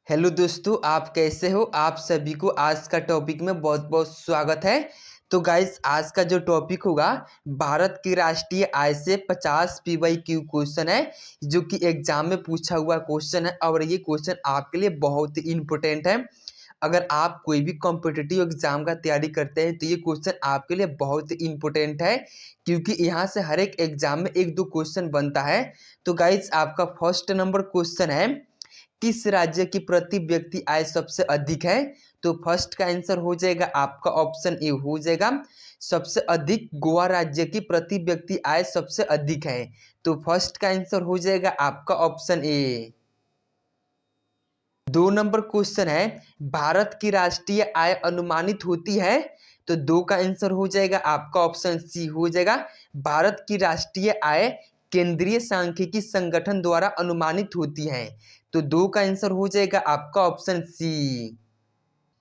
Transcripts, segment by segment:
Hello दोस्तों, आप कैसे हो। आप सभी को आज का टॉपिक में बहुत बहुत स्वागत है। तो गाइस, आज का जो टॉपिक होगा भारत की राष्ट्रीय आय से 50 PYQ क्वेश्चन है, जो कि एग्जाम में पूछा हुआ क्वेश्चन है और ये क्वेश्चन आपके लिए बहुत ही इम्पोर्टेंट है। अगर आप कोई भी कॉम्पिटिटिव एग्जाम का तैयारी करते हैं तो ये क्वेश्चन आपके लिए बहुत ही इम्पोर्टेंट है, क्योंकि यहाँ से हर एक एग्जाम में एक दो क्वेश्चन बनता है। तो गाइस, आपका फर्स्ट नंबर क्वेश्चन है, किस राज्य की प्रति व्यक्ति आय सबसे अधिक है। तो फर्स्ट का आंसर हो जाएगा आपका ऑप्शन ए हो जाएगा, सबसे अधिक गोवा राज्य की प्रति व्यक्ति आय सबसे अधिक है। तो फर्स्ट का आंसर हो जाएगा आपका ऑप्शन ए। 2 नंबर क्वेश्चन है, भारत की राष्ट्रीय आय अनुमानित होती है। तो 2 का आंसर हो जाएगा आपका ऑप्शन सी हो जाएगा, भारत की राष्ट्रीय आय केंद्रीय सांख्यिकी संगठन द्वारा अनुमानित होती है। तो 2 का आंसर हो जाएगा आपका ऑप्शन सी।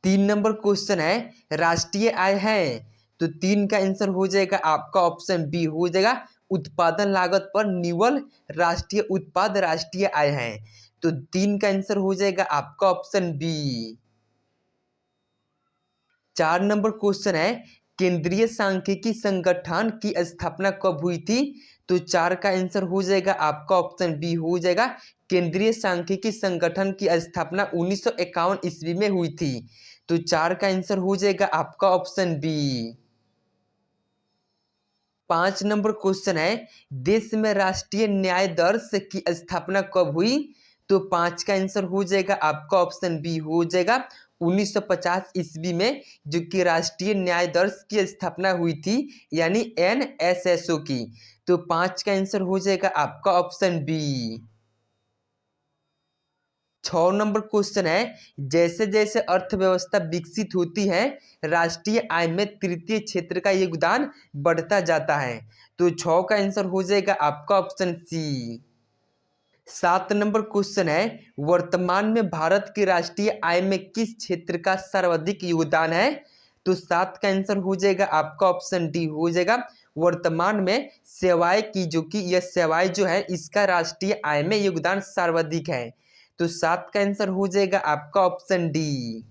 3 नंबर क्वेश्चन है, राष्ट्रीय आय है। तो 3 का आंसर हो जाएगा आपका ऑप्शन बी हो जाएगा, उत्पादन लागत पर निव्वल राष्ट्रीय उत्पाद राष्ट्रीय आय है। तो 3 का आंसर हो जाएगा आपका ऑप्शन बी। 4 नंबर क्वेश्चन है, केंद्रीय सांख्यिकी संगठन की स्थापना कब हुई थी। तो 4 का आंसर हो जाएगा आपका ऑप्शन बी हो जाएगा, केंद्रीय सांख्यिकी संगठन की स्थापना 1951 ईस्वी में हुई थी। तो 4 का आंसर हो जाएगा आपका ऑप्शन बी। 5 नंबर क्वेश्चन है, देश में राष्ट्रीय न्याय दर्श की स्थापना कब हुई। तो 5 का आंसर हो जाएगा आपका ऑप्शन बी हो जाएगा, 1950 ईस्वी में, जो कि राष्ट्रीय न्याय दर्श की स्थापना हुई थी, यानी NSSO की। तो 5 का आंसर हो जाएगा आपका ऑप्शन बी। 6 नंबर क्वेश्चन है, जैसे जैसे अर्थव्यवस्था विकसित होती है राष्ट्रीय आय में तृतीय क्षेत्र का योगदान बढ़ता जाता है। तो 6 का आंसर हो जाएगा आपका ऑप्शन सी। 7 नंबर क्वेश्चन है, वर्तमान में भारत की राष्ट्रीय आय में किस क्षेत्र का सर्वाधिक योगदान है। तो 7 का आंसर हो जाएगा आपका ऑप्शन डी हो जाएगा, वर्तमान में सेवाएं की, जो कि यह सेवाएं जो है इसका राष्ट्रीय आय में योगदान सर्वाधिक है। तो 7 का आंसर हो जाएगा आपका ऑप्शन डी।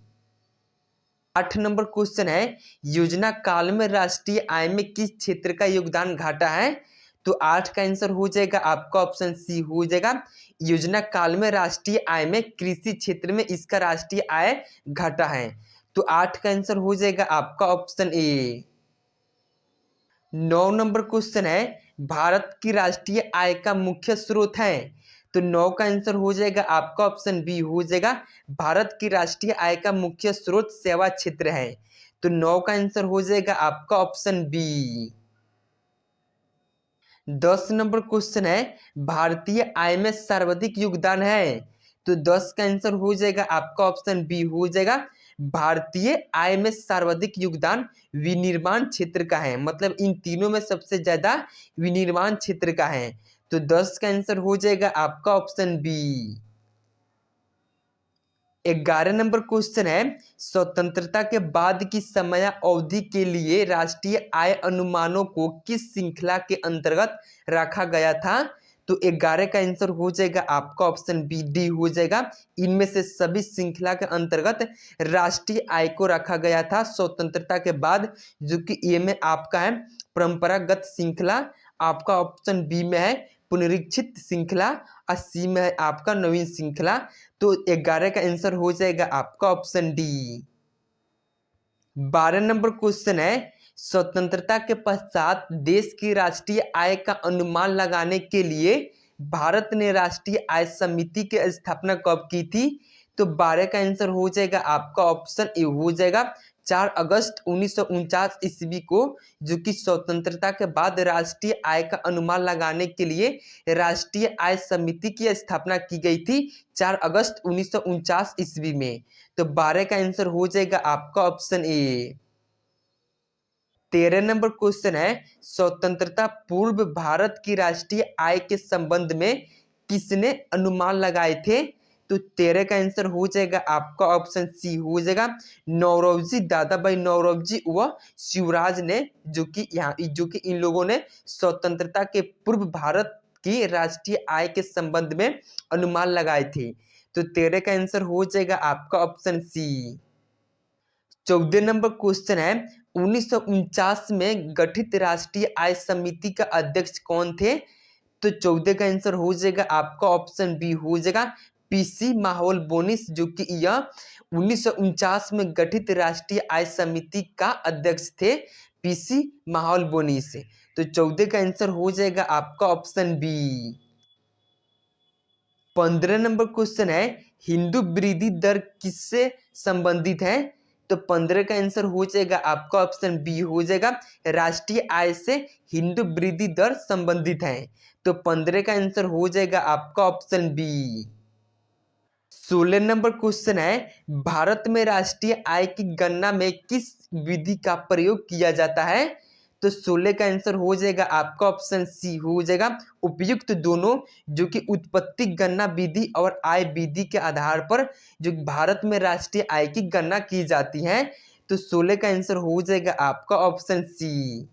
8 नंबर क्वेश्चन है, योजना काल में राष्ट्रीय आय में किस क्षेत्र का योगदान घटा है। तो 8 का आंसर हो जाएगा आपका ऑप्शन सी हो जाएगा, योजना काल में राष्ट्रीय आय में कृषि क्षेत्र में इसका राष्ट्रीय आय घटा है। तो 8 का आंसर हो जाएगा आपका ऑप्शन ए। 9 नंबर क्वेश्चन है, भारत की राष्ट्रीय आय का मुख्य स्रोत है। तो 9 का आंसर हो जाएगा आपका ऑप्शन बी हो जाएगा, भारत की राष्ट्रीय आय का मुख्य स्रोत सेवा क्षेत्र है। तो 9 का आंसर हो जाएगा आपका ऑप्शन बी। 10 नंबर क्वेश्चन है, भारतीय आय में सर्वाधिक योगदान है। तो 10 का आंसर हो जाएगा आपका ऑप्शन बी हो जाएगा, भारतीय आय में सर्वाधिक योगदान विनिर्माण क्षेत्र का है, मतलब इन तीनों में सबसे ज्यादा विनिर्माण क्षेत्र का है। तो 10 का आंसर हो जाएगा आपका ऑप्शन बी। 11 नंबर क्वेश्चन है, स्वतंत्रता के बाद की समय अवधि के लिए राष्ट्रीय आय अनुमानों को किस श्रृंखला के अंतर्गत रखा गया था। तो 11 का आंसर हो जाएगा आपका ऑप्शन बी डी हो जाएगा, इनमें से सभी श्रृंखला के अंतर्गत राष्ट्रीय आय को रखा गया था स्वतंत्रता के बाद, जो कि ए में आपका है परंपरागत श्रृंखला, आपका ऑप्शन बी में है पुनरीक्षित श्रृंखला, और सी में है आपका नवीन श्रृंखला। तो 11 का आंसर हो जाएगा आपका ऑप्शन डी। 12 नंबर क्वेश्चन है, स्वतंत्रता के पश्चात देश की राष्ट्रीय आय का अनुमान लगाने के लिए भारत ने राष्ट्रीय आय समिति की स्थापना कब की थी। तो 12 का आंसर हो जाएगा आपका ऑप्शन ए हो जाएगा, 4 अगस्त 1949 ईस्वी को, जो कि स्वतंत्रता के बाद राष्ट्रीय आय का अनुमान लगाने के लिए राष्ट्रीय आय समिति की स्थापना की गई थी 4 अगस्त 1949 ईस्वी में। तो 12 का आंसर हो जाएगा आपका ऑप्शन ए। 13 नंबर क्वेश्चन है, स्वतंत्रता पूर्व भारत की राष्ट्रीय आय के संबंध में किसने अनुमान लगाए थे। तो 13 का आंसर हो जाएगा आपका ऑप्शन सी हो जाएगा, नौरोजी, दादा भाई नौरोजी व शिवराज ने, जो कि इन लोगों ने स्वतंत्रता के पूर्व भारत की राष्ट्रीय आय के संबंध में अनुमान लगाए थे। तो 13 का आंसर हो जाएगा आपका ऑप्शन सी। 14 नंबर क्वेश्चन है, 1949 में गठित राष्ट्रीय आय समिति का अध्यक्ष कौन थे? तो 14 का आंसर हो जाएगा आपका ऑप्शन बी हो जाएगा पीसी माहौल बोनिस, जो कि यह 1949 में गठित राष्ट्रीय आय समिति का अध्यक्ष थे, पीसी माहौल बोनिस। तो 14 का आंसर हो जाएगा आपका ऑप्शन बी। 15 नंबर क्वेश्चन है, हिंदू वृद्धि दर किससे संबंधित है? तो 15 का आंसर हो जाएगा आपका ऑप्शन बी हो जाएगा राष्ट्रीय आय से हिंदू वृद्धि दर संबंधित है। तो 15 का आंसर हो जाएगा आपका ऑप्शन बी। 16 नंबर क्वेश्चन है, भारत में राष्ट्रीय आय की गणना में किस विधि का प्रयोग किया जाता है? तो 16 का आंसर हो जाएगा आपका ऑप्शन सी हो जाएगा उपयुक्त दोनों, जो कि उत्पत्ति गणना विधि और आय विधि के आधार पर जो भारत में राष्ट्रीय आय की गणना की जाती है। तो 16 का आंसर हो जाएगा आपका ऑप्शन सी।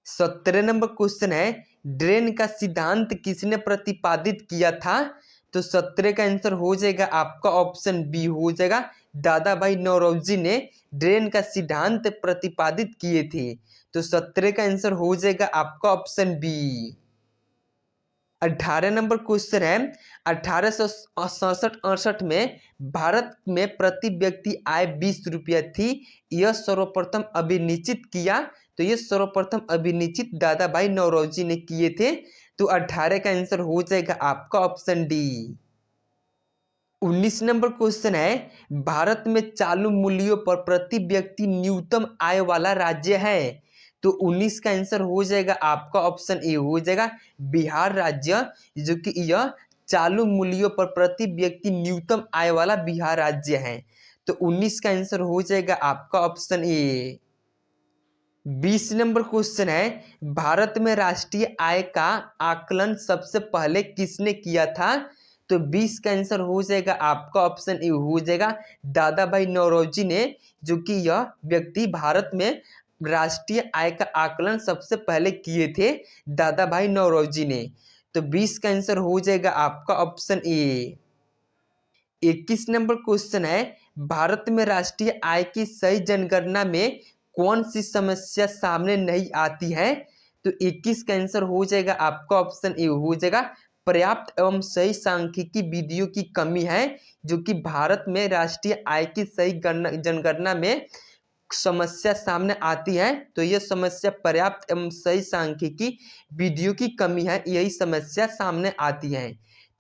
17 नंबर क्वेश्चन है, ड्रेन का सिद्धांत किसने प्रतिपादित किया था? तो 17 का आंसर हो जाएगा आपका ऑप्शन बी हो जाएगा दादा भाई नौरोजी ने ड्रेन का सिद्धांत प्रतिपादित किए थे। तो 17 का आंसर हो जाएगा आपका ऑप्शन बी। 18 नंबर क्वेश्चन है, 1867-68 में भारत में प्रति व्यक्ति आय 20 रुपया थी, यह सर्वप्रथम अभिनिश्चित किया। तो यह सर्वप्रथम अभिनिश्चित दादा भाई नौरोजी ने किए थे। तो 18 का आंसर हो जाएगा आपका ऑप्शन डी। 19 नंबर क्वेश्चन है, भारत में चालू मूल्यों पर प्रति व्यक्ति न्यूनतम आय वाला राज्य है। तो 19 का आंसर हो जाएगा आपका ऑप्शन ए हो जाएगा बिहार राज्य, जो कि यह चालू मूल्यों पर प्रति व्यक्ति न्यूनतम आय वाला बिहार राज्य है। तो 19 का आंसर हो जाएगा आपका ऑप्शन ए। 20 नंबर क्वेश्चन है, भारत में राष्ट्रीय आय का आकलन सबसे पहले किसने किया था? तो 20 का आंसर हो जाएगा आपका ऑप्शन ए हो जाएगा दादा भाई नौरोजी ने, जो कि यह व्यक्ति भारत में राष्ट्रीय आय का आकलन सबसे पहले किए थे, दादा भाई नौरोजी ने। तो 20 का आंसर हो जाएगा आपका ऑप्शन ए। 21 नंबर क्वेश्चन है, भारत में राष्ट्रीय आय की सही जनगणना में कौन सी समस्या सामने नहीं आती है? तो 21 का आंसर हो जाएगा आपका ऑप्शन ए हो जाएगा पर्याप्त एवं सही सांख्यिकी विधियों की कमी है, जो कि भारत में राष्ट्रीय आय की सही जनगणना में समस्या सामने आती है। तो यह समस्या पर्याप्त एवं सही सांख्यिकी विधियों की कमी है, यही समस्या सामने आती है।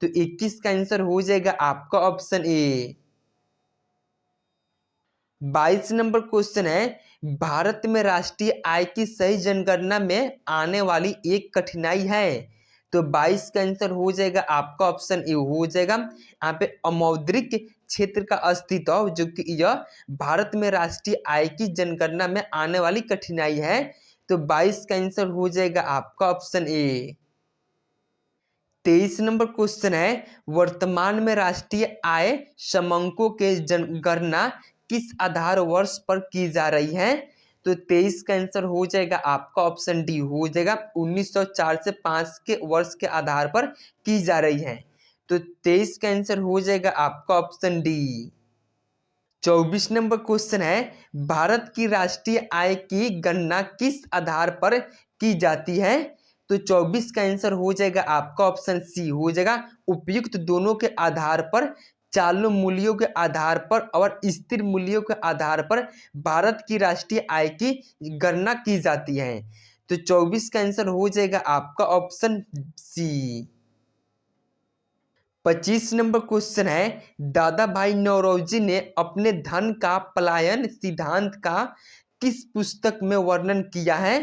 तो 21 का आंसर हो जाएगा आपका ऑप्शन ए। 22 नंबर क्वेश्चन है, भारत में राष्ट्रीय आय की सही जनगणना में आने वाली एक कठिनाई है। तो 22 का आंसर हो जाएगा आपका ऑप्शन ए हो जाएगा यहाँ पे अमौद्रिक क्षेत्र का अस्तित्व, जो कि यह भारत में राष्ट्रीय आय की जनगणना में आने वाली कठिनाई है। तो 22 का आंसर हो जाएगा आपका ऑप्शन ए। 23 नंबर क्वेश्चन है, वर्तमान में राष्ट्रीय आय समंकों के गणना किस आधार वर्ष पर की जा रही है? तो 23 का आंसर हो जाएगा आपका ऑप्शन डी हो जाएगा 1904 से 5 के वर्ष के आधार पर की जा रही है। तो 23 का आंसर हो जाएगा आपका ऑप्शन डी। 24 नंबर क्वेश्चन है, भारत की राष्ट्रीय आय की गणना किस आधार पर की जाती है? तो 24 का आंसर हो जाएगा आपका ऑप्शन सी हो जाएगा उपयुक्त दोनों के आधार पर, चालू मूल्यों के आधार पर और स्थिर मूल्यों के आधार पर भारत की राष्ट्रीय आय की गणना की जाती है। तो 24 का आंसर हो जाएगा आपका ऑप्शन सी। 25 नंबर क्वेश्चन है, दादा भाई नौरोजी ने अपने धन का पलायन सिद्धांत का किस पुस्तक में वर्णन किया है?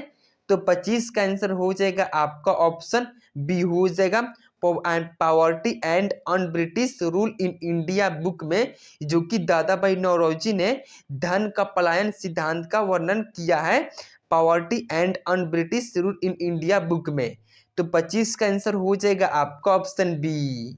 तो 25 का आंसर हो जाएगा आपका ऑप्शन बी हो जाएगा poverty and un British rule in India book में, जो कि दादा भाई नौरोजी ने धन का पलायन सिद्धांत का वर्णन किया है poverty and un British rule in India book में। तो 25 का आंसर हो जाएगा आपका ऑप्शन बी।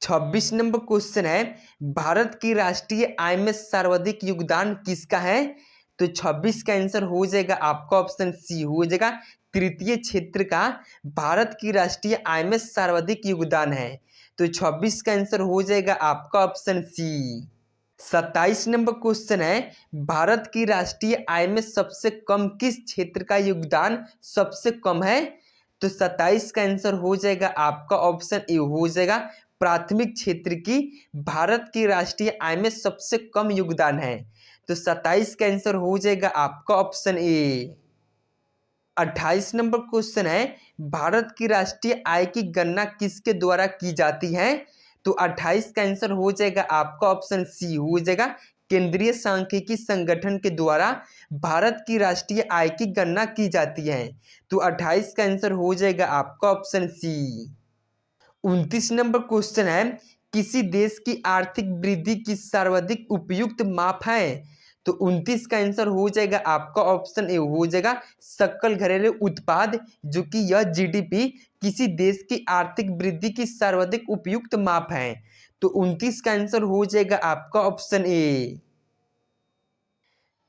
26 नंबर क्वेश्चन है, भारत की राष्ट्रीय आय में सर्वाधिक योगदान किसका है? तो 26 का आंसर हो जाएगा आपका ऑप्शन सी हो जाएगा तृतीय क्षेत्र का भारत की राष्ट्रीय आय में सर्वाधिक योगदान है। तो 26 का आंसर हो जाएगा आपका ऑप्शन सी। 27 नंबर क्वेश्चन है, भारत की राष्ट्रीय आय में सबसे कम किस क्षेत्र का योगदान सबसे कम है? तो 27 का आंसर हो जाएगा आपका ऑप्शन ए हो जाएगा प्राथमिक क्षेत्र की भारत की राष्ट्रीय आय में सबसे कम योगदान है। तो 27 का आंसर हो जाएगा आपका ऑप्शन ए। 28 नंबर क्वेश्चन है, भारत की राष्ट्रीय आय की गणना किसके द्वारा की जाती है? तो 28 का आंसर हो जाएगा आपका ऑप्शन सी हो जाएगा केंद्रीय सांख्यिकी संगठन के द्वारा भारत की राष्ट्रीय आय की गणना की जाती है। तो 28 का आंसर हो जाएगा आपका ऑप्शन सी। 29 नंबर क्वेश्चन है, किसी देश की आर्थिक वृद्धि की सर्वाधिक उपयुक्त माप है? तो 29 का आंसर हो जाएगा आपका ऑप्शन ए हो जाएगा सकल घरेलू उत्पाद, जो कि यह जीडीपी किसी देश की आर्थिक वृद्धि की सर्वाधिक उपयुक्त माप है। तो 29 का आंसर हो जाएगा आपका ऑप्शन ए।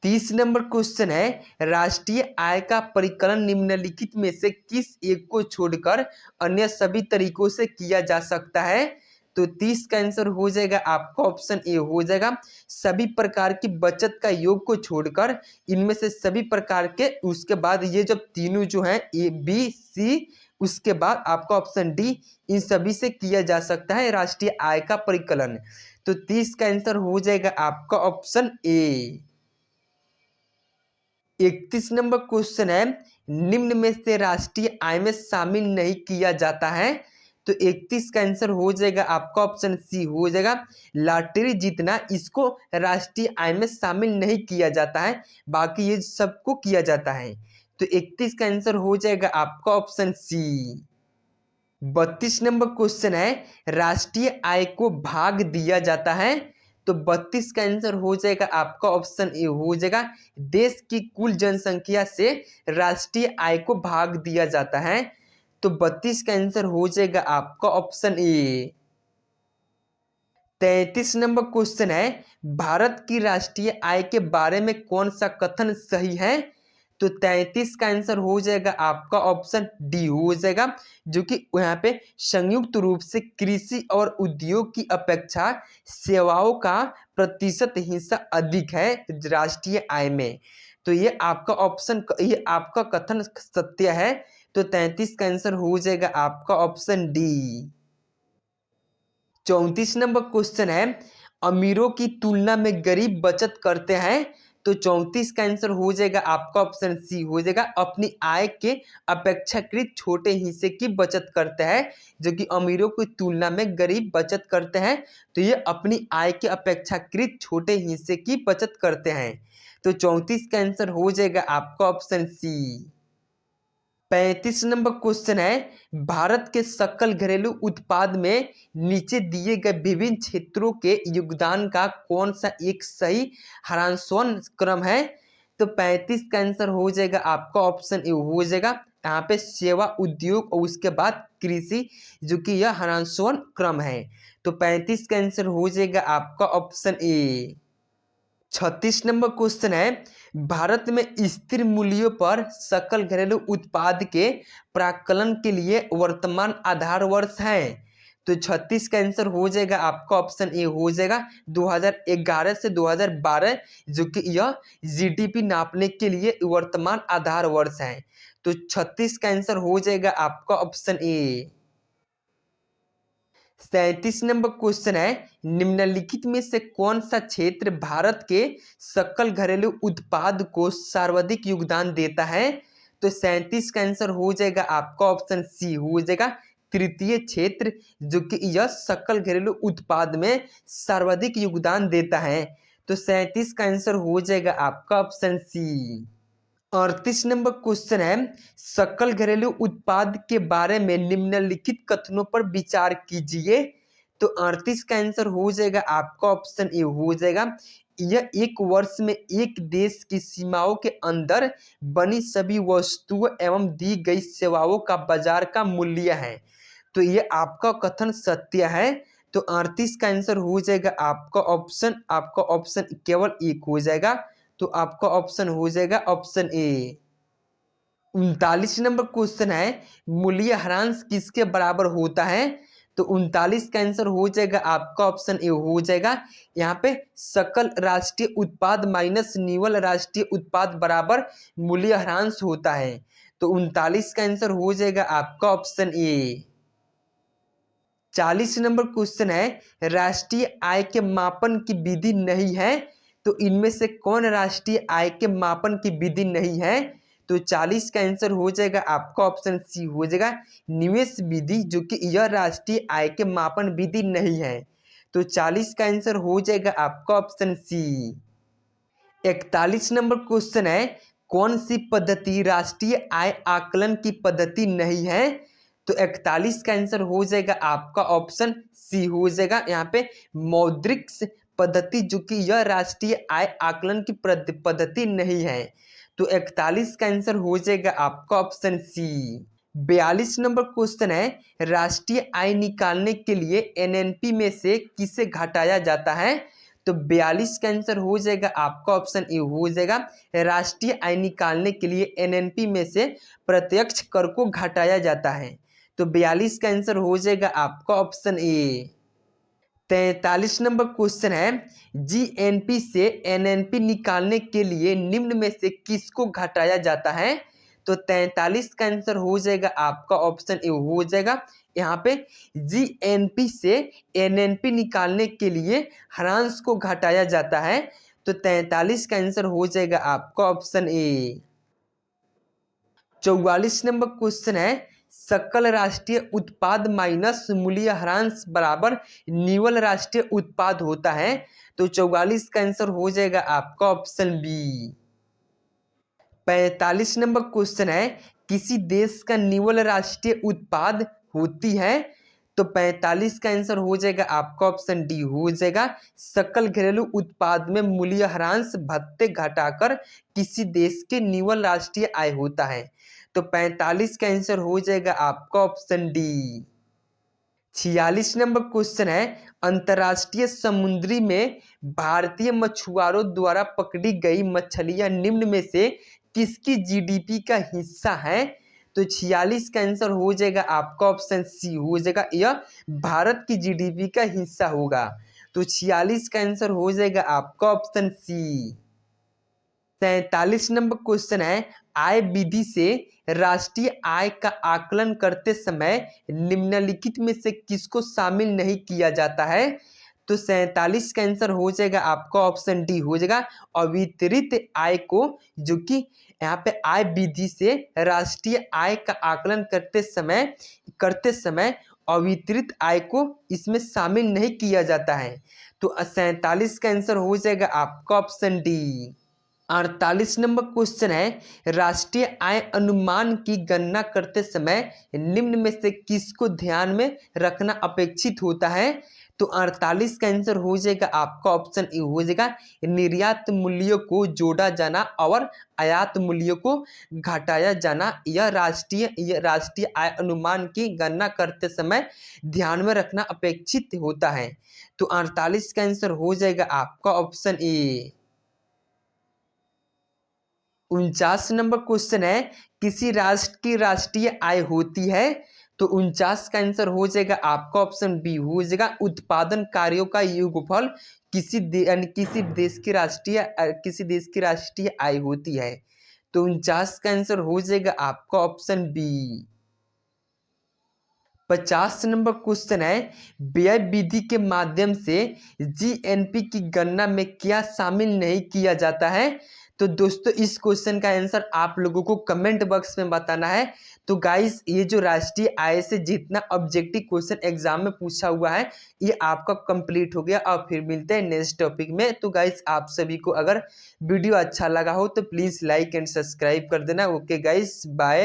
30 नंबर क्वेश्चन है, राष्ट्रीय आय का परिकलन निम्नलिखित में से किस एक को छोड़कर अन्य सभी तरीकों से किया जा सकता है? तो 30 का आंसर हो जाएगा आपका ऑप्शन ए हो जाएगा सभी प्रकार की बचत का योग को छोड़कर इनमें से सभी प्रकार के, उसके बाद ये जब तीनों जो हैं ए बी सी, उसके बाद आपका ऑप्शन डी, इन सभी से किया जा सकता है राष्ट्रीय आय का परिकलन। तो 30 का आंसर हो जाएगा आपका ऑप्शन ए। 31 नंबर क्वेश्चन है, निम्न में से राष्ट्रीय आय में शामिल नहीं किया जाता है? तो 31 का आंसर हो जाएगा आपका ऑप्शन सी हो जाएगा लॉटरी जीतना, इसको राष्ट्रीय आय में शामिल नहीं किया जाता है, बाकी ये सबको किया जाता है। तो 31 का आंसर हो जाएगा आपका ऑप्शन सी। 32 नंबर क्वेश्चन है, राष्ट्रीय आय को भाग दिया जाता है? तो 32 का आंसर हो जाएगा आपका ऑप्शन ए हो जाएगा देश की कुल जनसंख्या से राष्ट्रीय आय को भाग दिया जाता है। तो 32 का आंसर हो जाएगा आपका ऑप्शन ए। 33 नंबर क्वेश्चन है, भारत की राष्ट्रीय आय के बारे में कौन सा कथन सही है? तो 33 का आंसर हो जाएगा आपका ऑप्शन डी हो जाएगा, जो कि यहाँ पे संयुक्त रूप से कृषि और उद्योग की अपेक्षा सेवाओं का प्रतिशत हिस्सा अधिक है राष्ट्रीय आय में। तो ये आपका कथन सत्य है। तो 33 का आंसर हो जाएगा आपका ऑप्शन डी। 34 नंबर क्वेश्चन है, अमीरों की तुलना में गरीब बचत करते हैं? तो 34 का आंसर हो जाएगा आपका ऑप्शन सी हो जाएगा अपनी आय के अपेक्षाकृत छोटे हिस्से की बचत करते हैं, जो कि अमीरों की तुलना में गरीब बचत करते हैं। तो ये अपनी आय के अपेक्षाकृत छोटे हिस्से की बचत करते हैं। तो 34 का आंसर हो जाएगा आपका ऑप्शन सी। 35 नंबर क्वेश्चन है, भारत के सकल घरेलू उत्पाद में नीचे दिए गए विभिन्न क्षेत्रों के योगदान का कौन सा एक सही हरांसोन क्रम है? तो 35 का आंसर हो जाएगा आपका ऑप्शन ए हो जाएगा यहाँ पे सेवा उद्योग और उसके बाद कृषि, जो कि यह हरांसोन क्रम है। तो 35 का आंसर हो जाएगा आपका ऑप्शन ए। 36 नंबर क्वेश्चन है, भारत में स्थिर मूल्यों पर सकल घरेलू उत्पाद के प्राक्कलन के लिए वर्तमान आधार वर्ष है? तो 36 का आंसर हो जाएगा आपका ऑप्शन ए हो जाएगा 2011 से 2012, जो कि यह जीडीपी नापने के लिए वर्तमान आधार वर्ष है। तो 36 का आंसर हो जाएगा आपका ऑप्शन ए। 37 नंबर क्वेश्चन है, निम्नलिखित में से कौन सा क्षेत्र भारत के सकल घरेलू उत्पाद को सर्वाधिक योगदान देता है? तो 37 का आंसर हो जाएगा आपका ऑप्शन सी हो जाएगा तृतीय क्षेत्र, जो कि यह सकल घरेलू उत्पाद में सर्वाधिक योगदान देता है। तो 37 का आंसर हो जाएगा आपका ऑप्शन सी। 38 नंबर क्वेश्चन है, सकल घरेलू उत्पाद के बारे में निम्नलिखित कथनों पर विचार कीजिए। तो 38 का आंसर हो जाएगा आपका ऑप्शन ए हो जाएगा यह एक वर्ष में एक देश की सीमाओं के अंदर बनी सभी वस्तुओं एवं दी गई सेवाओं का बाजार का मूल्य है। तो ये आपका कथन सत्य है। तो 38 का आंसर हो जाएगा आपका ऑप्शन केवल एक हो जाएगा। तो आपका ऑप्शन हो जाएगा ऑप्शन ए। 39 नंबर क्वेश्चन है, मूल्य ह्रास किसके बराबर होता है? तो 39 का आंसर हो जाएगा आपका ऑप्शन ए हो जाएगा। यहाँ पे सकल राष्ट्रीय उत्पाद माइनस निवल राष्ट्रीय उत्पाद बराबर मूल्यह्रास होता है। तो 39 का आंसर हो जाएगा आपका ऑप्शन ए। 40 नंबर क्वेश्चन है, राष्ट्रीय आय के मापन की विधि नहीं है, तो इनमें से कौन राष्ट्रीय आय के मापन की विधि नहीं है? तो 40 का आंसर हो जाएगा आपका ऑप्शन सी हो जाएगा, निवेश विधि, जो कि यह राष्ट्रीय आय के मापन विधि नहीं है। तो 40 का आंसर हो जाएगा आपका ऑप्शन सी। 41 नंबर क्वेश्चन है, कौन सी पद्धति राष्ट्रीय आय आकलन की पद्धति नहीं है? तो 41 का आंसर हो जाएगा आपका ऑप्शन सी हो जाएगा। यहाँ पे मौद्रिक पद्धति, जो कि यह राष्ट्रीय आय आकलन की पद्धति नहीं है। तो 41 का आंसर हो जाएगा आपका ऑप्शन सी। 42 नंबर क्वेश्चन है, राष्ट्रीय आय निकालने के लिए एनएनपी में से किसे घटाया जाता है? तो 42 का आंसर हो जाएगा आपका ऑप्शन ए हो जाएगा, राष्ट्रीय आय निकालने के लिए एनएनपी में से प्रत्यक्ष कर को घटाया जाता है। तो 42 का आंसर हो जाएगा आपका ऑप्शन ए। 43 नंबर क्वेश्चन है, जीएनपी से एनएनपी निकालने के लिए निम्न में से किसको घटाया जाता है? तो 43 का आंसर हो जाएगा आपका ऑप्शन ए हो जाएगा। यहाँ पे जीएनपी से एनएनपी निकालने के लिए ह्रास को घटाया जाता है। तो 43 का आंसर हो जाएगा आपका ऑप्शन ए। 44 नंबर क्वेश्चन है, सकल राष्ट्रीय उत्पाद माइनस मूल्यह्रास बराबर निवल राष्ट्रीय उत्पाद होता है। तो 44 का आंसर हो जाएगा आपका ऑप्शन बी। 45 नंबर क्वेश्चन है, किसी देश का निवल राष्ट्रीय उत्पाद होती है? तो 45 का आंसर हो जाएगा आपका ऑप्शन डी हो जाएगा, सकल घरेलू उत्पाद में मूल्यह्रास भत्ते घटाकर किसी देश के निवल राष्ट्रीय आय होता है। तो 45 का आंसर हो जाएगा आपका ऑप्शन डी। 46 नंबर क्वेश्चन है, अंतर्राष्ट्रीय समुद्री में भारतीय मछुआरों द्वारा पकड़ी गई मछलियां निम्न में से किसकी जीडीपी का हिस्सा है? तो 46 का आंसर हो जाएगा आपका ऑप्शन सी हो जाएगा, यह भारत की जीडीपी का हिस्सा होगा। तो 46 का आंसर हो जाएगा आपका ऑप्शन सी। 47 नंबर क्वेश्चन है, आय विधि से राष्ट्रीय आय का आकलन करते समय निम्नलिखित में से किसको शामिल नहीं किया जाता है? तो 47 का आंसर हो जाएगा आपका ऑप्शन डी हो जाएगा, अवितरित आय को, जो कि यहाँ पे आय विधि से राष्ट्रीय आय का आकलन करते समय अवितरित आय को इसमें शामिल नहीं किया जाता है। तो 47 का आंसर हो जाएगा आपका ऑप्शन डी। 48 नंबर क्वेश्चन है, राष्ट्रीय आय अनुमान की गणना करते समय निम्न में से किसको ध्यान में रखना अपेक्षित होता है? तो 48 का आंसर हो जाएगा आपका ऑप्शन ए हो जाएगा, निर्यात मूल्यों को जोड़ा जाना और आयात मूल्यों को घटाया जाना, यह राष्ट्रीय आय अनुमान की गणना करते समय ध्यान में रखना अपेक्षित होता है। तो 48 का आंसर हो जाएगा आपका ऑप्शन ए। 49 नंबर क्वेश्चन है, किसी राष्ट्र की राष्ट्रीय आय होती है? तो 49 का आंसर हो जाएगा आपका ऑप्शन बी हो जाएगा, उत्पादन कार्यों का योगफल किसी देश की राष्ट्रीय आय होती है। तो 49 का आंसर हो जाएगा आपका ऑप्शन बी। 50 नंबर क्वेश्चन है, व्यय विधि के माध्यम से जीएनपी की गणना में क्या शामिल नहीं किया जाता है? तो दोस्तों इस क्वेश्चन का आंसर आप लोगों को कमेंट बॉक्स में बताना है। तो गाइस ये जो राष्ट्रीय आय से जितना ऑब्जेक्टिव क्वेश्चन एग्जाम में पूछा हुआ है ये आपका कंप्लीट हो गया। और फिर मिलते हैं नेक्स्ट टॉपिक में। तो गाइस आप सभी को अगर वीडियो अच्छा लगा हो तो प्लीज़ लाइक एंड सब्सक्राइब कर देना। Okay guys, bye.